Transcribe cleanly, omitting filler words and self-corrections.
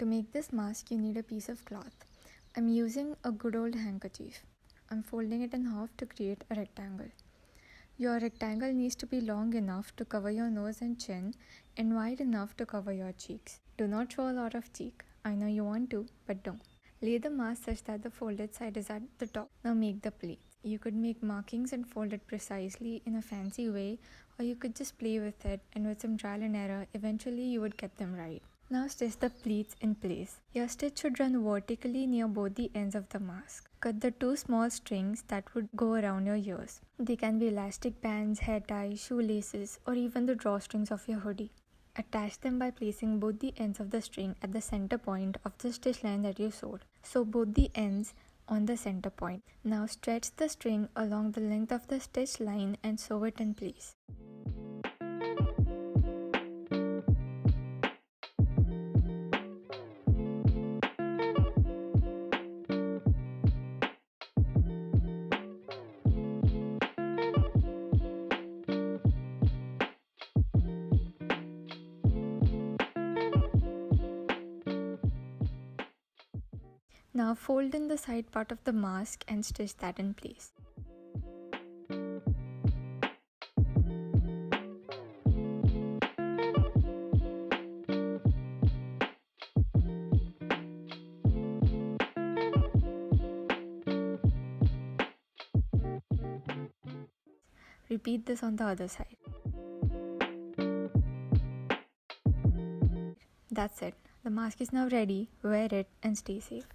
To make this mask, you need a piece of cloth. I'm using a good old handkerchief. I'm folding it in half to create a rectangle. Your rectangle needs to be long enough to cover your nose and chin and wide enough to cover your cheeks. Do not show a lot of cheek. I know you want to, but don't. Lay the mask such that the folded side is at the top. Now make the pleats. You could make markings and fold it precisely in a fancy way, or you could just play with it, and with some trial and error, eventually you would get them right. Now stitch the pleats in place. Your stitch should run vertically near both the ends of the mask. Cut the two small strings that would go around your ears. They can be elastic bands, hair ties, shoelaces, or even the drawstrings of your hoodie. Attach them by placing both the ends of the string at the center point of the stitch line that you sewed. Sew both the ends on the center point. Now stretch the string along the length of the stitch line and sew it in place. Now fold in the side part of the mask and stitch that in place. Repeat this on the other side. That's it. The mask is now ready. Wear it and stay safe.